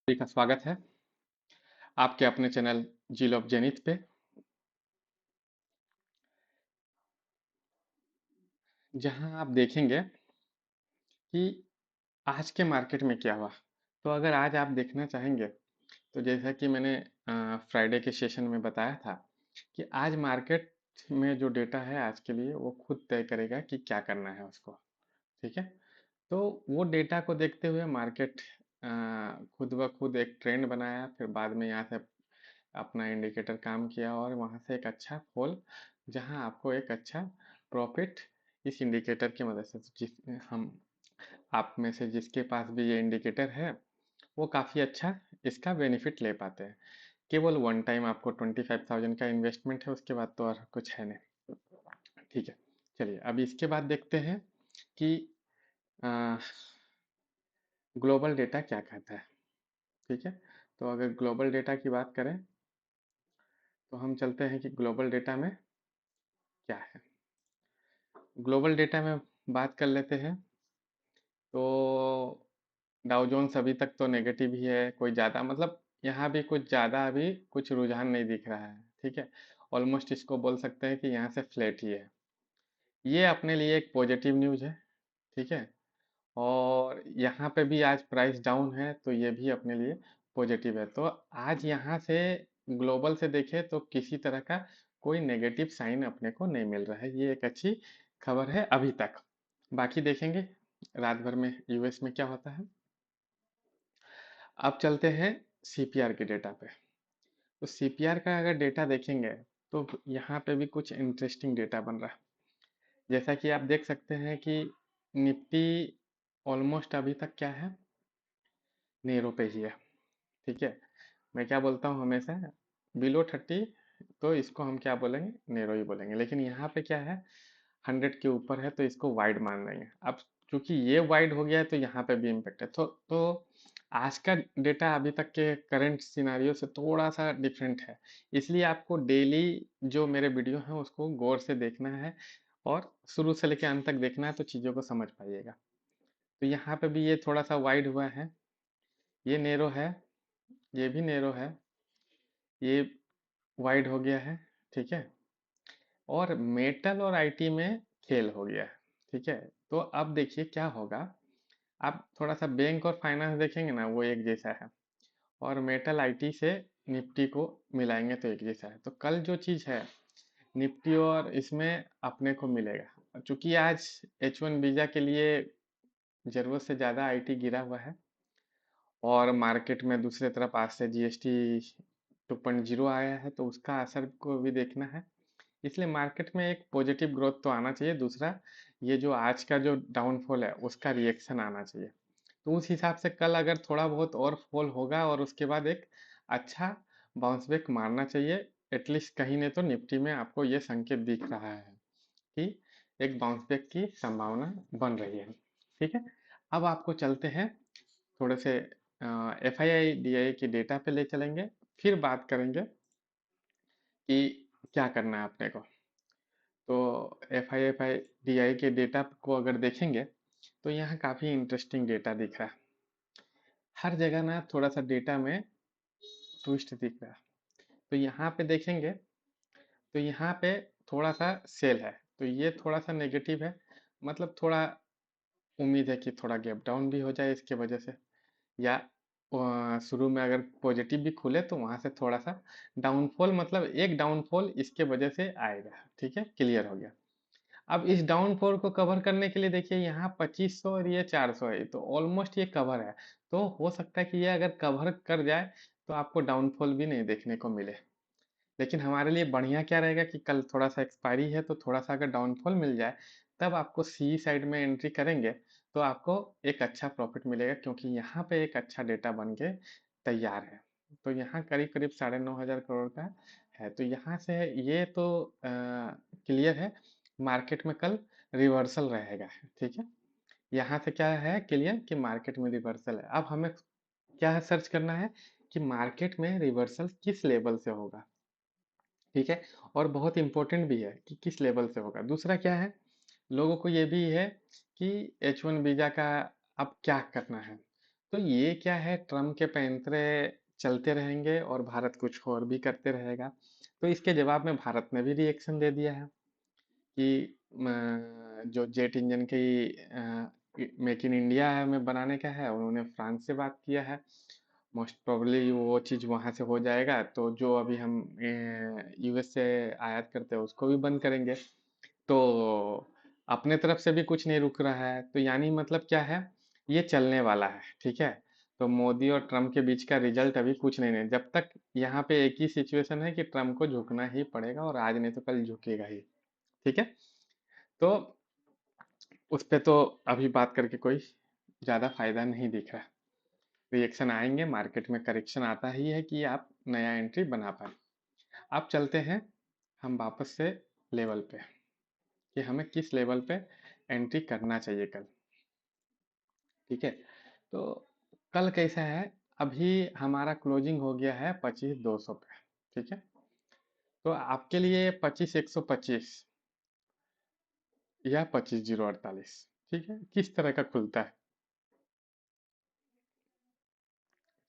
सभी का स्वागत है आपके अपने चैनल जील ऑफ जेनिथ पे। जहां आप देखेंगे कि आज के मार्केट में क्या हुआ। तो अगर आज आप देखना चाहेंगे तो जैसा कि मैंने फ्राइडे के सेशन में बताया था कि आज मार्केट में जो डेटा है आज के लिए वो खुद तय करेगा कि क्या करना है उसको। ठीक है। तो वो डेटा को देखते हुए मार्केट खुद ब खुद एक ट्रेंड बनाया, फिर बाद में यहाँ से अपना इंडिकेटर काम किया और वहाँ से एक अच्छा फॉल, जहाँ आपको एक अच्छा प्रॉफिट इस इंडिकेटर की मदद से, जिस हम आप में से जिसके पास भी ये इंडिकेटर है वो काफ़ी अच्छा इसका बेनिफिट ले पाते हैं। केवल वन टाइम आपको 25,000 का इन्वेस्टमेंट है, उसके बाद तो और कुछ है नहीं। ठीक है। चलिए अब इसके बाद देखते हैं कि ग्लोबल डेटा क्या कहता है। ठीक है। तो अगर ग्लोबल डेटा की बात करें तो हम चलते हैं कि ग्लोबल डेटा में क्या है। ग्लोबल डेटा में बात कर लेते हैं तो डाउ जोन्स अभी तक तो नेगेटिव ही है, कोई ज़्यादा मतलब यहाँ भी कुछ ज़्यादा अभी कुछ रुझान नहीं दिख रहा है। ठीक है। ऑलमोस्ट इसको बोल सकते हैं कि यहाँ से फ्लैट ही है। ये अपने लिए एक पॉजिटिव न्यूज़ है। ठीक है। और यहाँ पे भी आज प्राइस डाउन है तो ये भी अपने लिए पॉजिटिव है। तो आज यहाँ से ग्लोबल से देखें तो किसी तरह का कोई नेगेटिव साइन अपने को नहीं मिल रहा है। ये एक अच्छी खबर है अभी तक। बाकी देखेंगे रात भर में यूएस में क्या होता है। अब चलते हैं सीपीआर के डेटा पे। तो सीपीआर का अगर डेटा देखेंगे तो यहाँ पे भी कुछ इंटरेस्टिंग डेटा बन रहा है। जैसा कि आप देख सकते हैं कि निफ्टी ऑलमोस्ट अभी तक क्या है, नेरो पे ही है। ठीक है। मैं क्या बोलता हूँ हमेशा, बिलो 30 तो इसको हम क्या बोलेंगे, नेरो ही बोलेंगे। लेकिन यहाँ पे क्या है, 100 के ऊपर है तो इसको वाइड मान लेंगे। अब चूंकि ये वाइड हो गया है तो यहाँ पे भी इम्पेक्ट है। तो आज का डेटा अभी तक के करंट सिनारियो से थोड़ा सा डिफरेंट है। इसलिए आपको डेली जो मेरे वीडियो हैं उसको गौर से देखना है और शुरू से लेकर अंत तक देखना है तो चीज़ों को समझ पाइएगा। तो यहाँ पे भी ये थोड़ा सा वाइड हुआ है, ये नेरो है, ये भी नेरो है, ये वाइड हो गया है। ठीक है। और मेटल और आईटी में खेल हो गया है। ठीक है। तो अब देखिए क्या होगा। आप थोड़ा सा बैंक और फाइनेंस देखेंगे ना, वो एक जैसा है। और मेटल आईटी से निफ्टी को मिलाएंगे तो एक जैसा है। तो कल जो चीज़ है निफ्टी और इसमें अपने को मिलेगा। चूंकि आज H1 वीजा के लिए जरूरत से ज़्यादा आईटी गिरा हुआ है और मार्केट में दूसरी तरफ आज से जीएसटी 2.0 आया है तो उसका असर को भी देखना है। इसलिए मार्केट में एक पॉजिटिव ग्रोथ तो आना चाहिए। दूसरा, ये जो आज का जो डाउनफॉल है उसका रिएक्शन आना चाहिए। तो उस हिसाब से कल अगर थोड़ा बहुत और फॉल होगा और उसके बाद एक अच्छा बाउंस बैक मारना चाहिए। एटलीस्ट कहीं नहीं तो निफ्टी में आपको ये संकेत दिख रहा है कि एक बाउंस बैक की संभावना बन रही है। ठीक है। अब आपको चलते हैं थोड़े से F I I D I के डेटा पे ले चलेंगे, फिर बात करेंगे कि क्या करना है अपने को। तो एफ आई डी आई के डेटा को अगर देखेंगे तो यहाँ काफ़ी इंटरेस्टिंग डेटा दिख रहा है। हर जगह ना थोड़ा सा डेटा में ट्विस्ट दिख रहा है। तो यहाँ पे देखेंगे तो यहाँ पे थोड़ा सा सेल है तो ये थोड़ा सा नेगेटिव है। मतलब थोड़ा उम्मीद है कि थोड़ा गैप डाउन भी हो जाए इसके वजह से, या शुरू में अगर पॉजिटिव भी खुले तो वहां से थोड़ा सा डाउनफॉल, मतलब एक डाउनफॉल इसके वजह से आएगा। ठीक है, क्लियर हो गया। अब इस डाउनफॉल को कवर करने के लिए देखिए यहाँ 2500 और ये 400 है तो ऑलमोस्ट ये कवर है। तो हो सकता है कि ये अगर कवर कर जाए तो आपको डाउनफॉल भी नहीं देखने को मिले। लेकिन हमारे लिए बढ़िया क्या रहेगा कि कल थोड़ा सा एक्सपायरी है तो थोड़ा सा अगर डाउनफॉल मिल जाए तब आपको सी साइड में एंट्री करेंगे तो आपको एक अच्छा प्रॉफिट मिलेगा, क्योंकि यहाँ पे एक अच्छा डेटा बन के तैयार है। तो यहाँ करीब करीब 9,500 करोड़ का है। तो यहाँ से ये तो क्लियर है मार्केट में कल रिवर्सल रहेगा। ठीक है। यहाँ से क्या है क्लियर कि मार्केट में रिवर्सल है। अब हमें क्या सर्च करना है कि मार्केट में रिवर्सल किस लेवल से होगा। ठीक है। और बहुत इंपॉर्टेंट भी है कि किस लेवल से होगा। दूसरा क्या है, लोगों को ये भी है कि H1 वीजा का अब क्या करना है। तो ये क्या है, ट्रम्प के पैंतरे चलते रहेंगे और भारत कुछ और भी करते रहेगा। तो इसके जवाब में भारत ने भी रिएक्शन दे दिया है कि जो जेट इंजन की मेक इन इंडिया में बनाने का है, उन्होंने फ्रांस से बात किया है। मोस्ट प्रोबेबली वो चीज़ वहाँ से हो जाएगा, तो जो अभी हम यूएस से आयात करते हैं उसको भी बंद करेंगे। तो अपने तरफ से भी कुछ नहीं रुक रहा है, तो यानी मतलब क्या है, ये चलने वाला है, ठीक है। तो मोदी और ट्रम्प के बीच का रिजल्ट अभी कुछ नहीं है, जब तक यहाँ पे एक ही सिचुएशन है कि ट्रम्प को झुकना ही पड़ेगा, और आज नहीं तो कल झुकेगा ही, ठीक है। तो उस पे तो अभी बात करके कोई ज़्यादा फायदा नहीं दिख रहा। रिएक्शन आएंगे, मार्केट में करेक्शन आता ही है कि आप नया एंट्री बना पाए। अब चलते हैं हम वापस से लेवल पे, कि हमें किस लेवल पे एंट्री करना चाहिए कल, ठीक है। तो कल कैसा है, अभी हमारा क्लोजिंग हो गया है 25,200 पे, ठीक है। तो आपके लिए 25,125 या 25,048, ठीक है, किस तरह का खुलता है,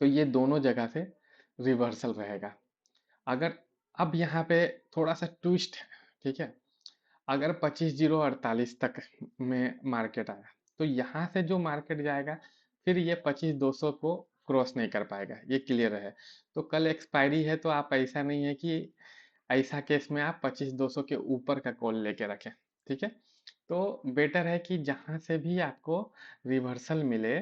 तो ये दोनों जगह से रिवर्सल रहेगा। अगर अब यहाँ पे थोड़ा सा ट्विस्ट है, ठीक है। अगर 25,048 तक में मार्केट आया, तो यहाँ से जो मार्केट जाएगा, फिर ये 25,200 को क्रॉस नहीं कर पाएगा, ये क्लियर है। तो कल एक्सपायरी है, तो आप ऐसा नहीं है कि ऐसा केस में आप 25,200 के ऊपर का कॉल लेके रखें, ठीक है। तो बेटर है कि जहाँ से भी आपको रिवर्सल मिले,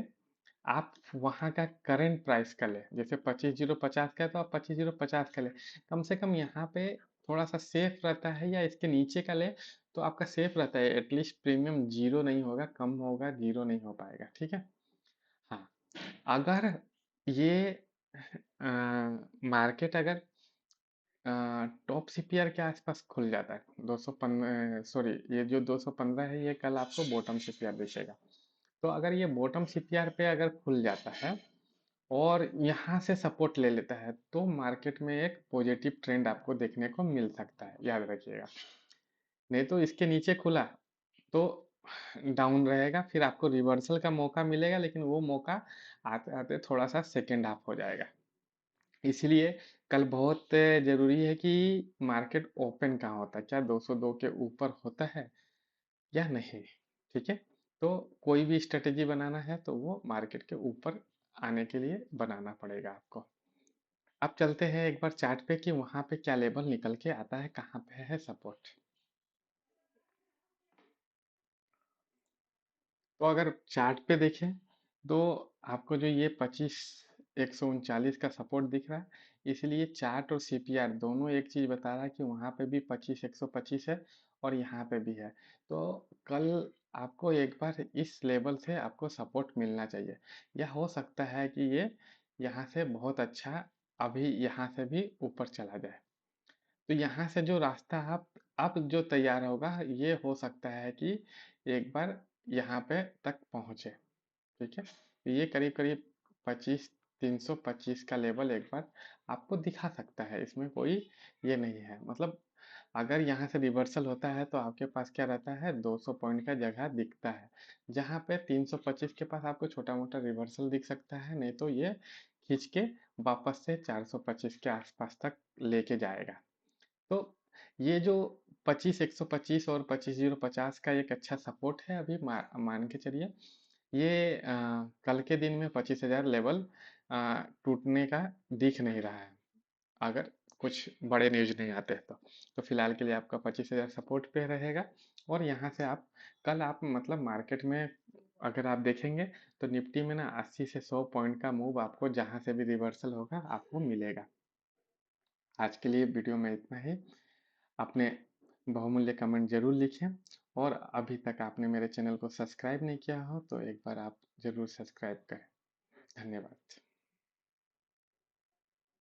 आप वहाँ का करंट प्राइस का लें। जैसे 25,050 का है तो आप 25,050 का लें। कम से कम यहाँ पे थोड़ा सा सेफ रहता है, या इसके नीचे का लें तो आपका सेफ रहता है, एटलीस्ट प्रीमियम जीरो नहीं होगा, कम होगा, जीरो नहीं हो पाएगा, ठीक है। हाँ, अगर ये मार्केट अगर टॉप सीपीआर के आसपास खुल जाता है, 215, सॉरी, ये जो 215 है, ये कल आपको बॉटम सीपीआर दिखेगा। तो अगर ये बॉटम सीपीआर पे अगर खुल जाता है और यहाँ से सपोर्ट ले लेता है, तो मार्केट में एक पॉजिटिव ट्रेंड आपको देखने को मिल सकता है, याद रखिएगा। नहीं तो इसके नीचे खुला तो डाउन रहेगा, फिर आपको रिवर्सल का मौका मिलेगा, लेकिन वो मौका आते आते थोड़ा सा सेकेंड हाफ हो जाएगा। इसलिए कल बहुत जरूरी है कि मार्केट ओपन कहाँ होता है, क्या 202 के ऊपर होता है या नहीं, ठीक है। तो कोई भी स्ट्रेटेजी बनाना है तो वो मार्केट के ऊपर आने के लिए बनाना पड़ेगा आपको। अब चलते हैं एक बार चार्ट पे कि वहां पे क्या लेवल निकल के आता है, कहाँ पे है सपोर्ट। तो अगर चार्ट पे देखें, तो आपको जो ये 25,139 का सपोर्ट दिख रहा है, इसलिए चार्ट और सीपीआर दोनों एक चीज बता रहा है कि वहां पे भी 25,125 है, और यहाँ पे भी है। तो कल आपको एक बार इस लेवल से आपको सपोर्ट मिलना चाहिए, या हो सकता है कि ये यहाँ से बहुत अच्छा अभी यहाँ से भी ऊपर चला जाए। तो यहाँ से जो रास्ता आप अब जो तैयार होगा, ये हो सकता है कि एक बार यहाँ पे तक पहुँचे, ठीक है। तो ये करीब करीब 25,325 का लेवल एक बार आपको दिखा सकता है, इसमें कोई ये नहीं है। मतलब अगर यहाँ से रिवर्सल होता है तो आपके पास क्या रहता है, 200 पॉइंट का जगह दिखता है, जहाँ पे 325 के पास आपको छोटा मोटा रिवर्सल दिख सकता है, नहीं तो ये खींच के वापस से 425 के आसपास तक लेके जाएगा। तो ये जो 25,125 और 25,050 का एक अच्छा सपोर्ट है, अभी मान के चलिए ये कल के दिन में 25,000 लेवल टूटने का दिख नहीं रहा है, अगर कुछ बड़े न्यूज नहीं आते हैं तो फिलहाल के लिए आपका 25,000 सपोर्ट पे रहेगा। और यहाँ से आप कल आप मतलब मार्केट में अगर आप देखेंगे, तो निफ्टी में ना 80 से 100 पॉइंट का मूव आपको जहाँ से भी रिवर्सल होगा आपको मिलेगा। आज के लिए वीडियो में इतना ही। अपने बहुमूल्य कमेंट जरूर लिखें, और अभी तक आपने मेरे चैनल को सब्सक्राइब नहीं किया हो तो एक बार आप जरूर सब्सक्राइब करें। धन्यवाद।